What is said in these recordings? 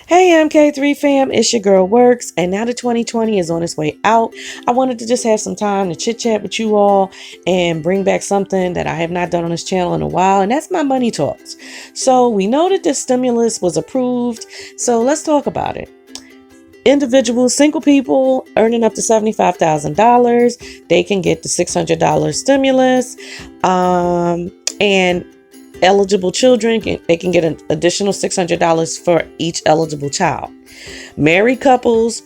Hey MK3 fam, it's your girl Works, and now that 2020 is on its way out, I wanted to just have some time to chit chat with you all and bring back something that I have not done on this channel in a while, and that's my money talks. So we know that this stimulus was approved, so let's talk about it. Individuals, single people earning up to $75,000, they can get the $600 stimulus, and eligible children they can get an additional $600 for each eligible child. Married couples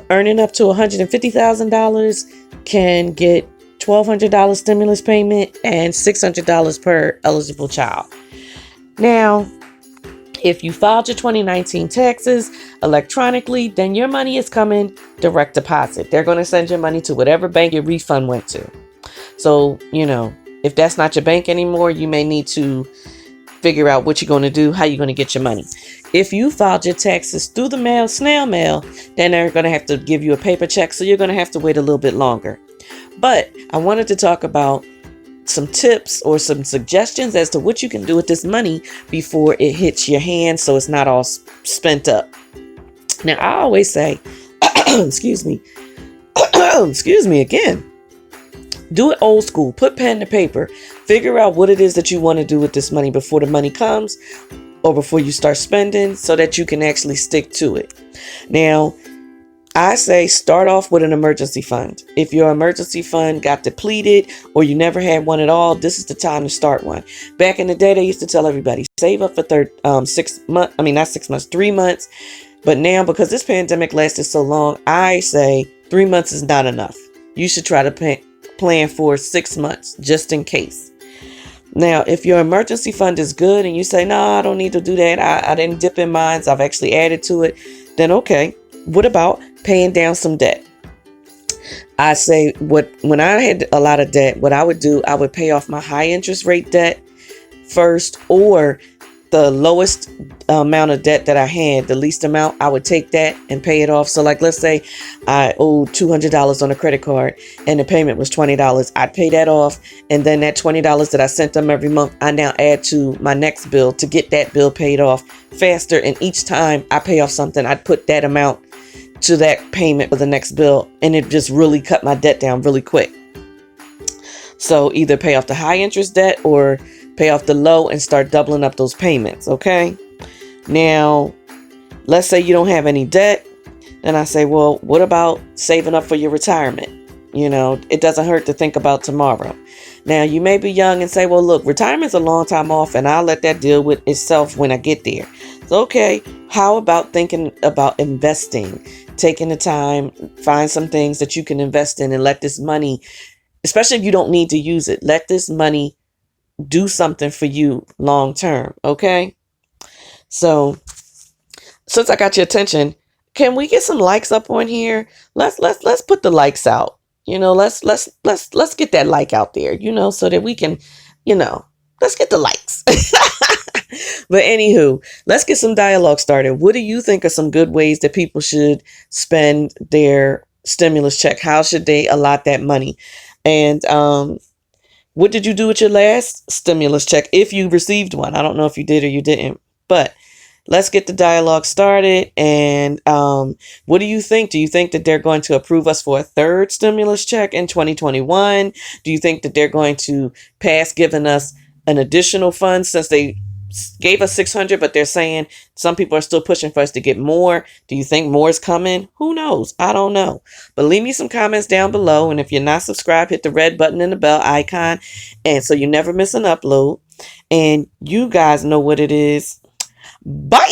earning up to $150,000 can get $1,200 stimulus payment and $600 per eligible child. Now, if you filed your 2019 taxes electronically, then your money is coming direct deposit. They're going to send your money to whatever bank your refund went to. So, if that's not your bank anymore, you may need to figure out what you're going to do, how you're going to get your money. If you filed your taxes through the mail, snail mail, then they're going to have to give you a paper check. So you're going to have to wait a little bit longer. But I wanted to talk about some tips or some suggestions as to what you can do with this money before it hits your hands so it's not all spent up. Now, I always say, excuse me, excuse me again. Do it old school. Put pen to paper. Figure out what it is that you want to do with this money before the money comes or before you start spending so that you can actually stick to it. Now, I say start off with an emergency fund. If your emergency fund got depleted or you never had one at all, this is the time to start one. Back in the day, they used to tell everybody save up for 6 months. I mean, not 6 months, 3 months. But now, because this pandemic lasted so long, I say 3 months is not enough. You should try to plan for 6 months just in case. Now, if your emergency fund is good and you say, no, I don't need to do that. I didn't dip in mine. I've actually added to it. Then, okay. What about paying down some debt? I say when I had a lot of debt, what I would do, I would pay off my high interest rate debt first, or the lowest amount of debt that I had, the least amount, I would take that and pay it off. So like, let's say I owed $200 on a credit card and the payment was $20. I'd pay that off. And then that $20 that I sent them every month, I now add to my next bill to get that bill paid off faster. And each time I pay off something, I'd put that amount to that payment for the next bill. And it just really cut my debt down really quick. So either pay off the high interest debt or pay off the low and start doubling up those payments. Okay. Now, let's say you don't have any debt. Then I say, well, what about saving up for your retirement? It doesn't hurt to think about tomorrow. Now, you may be young and say, well, look, retirement's a long time off and I'll let that deal with itself when I get there. So, okay. How about thinking about investing, taking the time, find some things that you can invest in and let this money, especially if you don't need to use it, let this money do something for you long term. Okay. So since I got your attention, can we get some likes up on here? Let's put the likes out. Let's get that like out there, so that we can, let's get the likes. But anywho, let's get some dialogue started. What do you think are some good ways that people should spend their stimulus check? How should they allot that money? And, what did you do with your last stimulus check if you received one? I don't know if you did or you didn't, but let's get the dialogue started. And what do you think? Do you think that they're going to approve us for a third stimulus check in 2021? Do you think that they're going to pass giving us an additional fund since they gave us 600, but they're saying some people are still pushing for us to get more? Do you think more is coming? Who knows? I don't know. But leave me some comments down below. And if you're not subscribed, hit the red button and the bell icon. And so you never miss an upload. And you guys know what it is. Bye.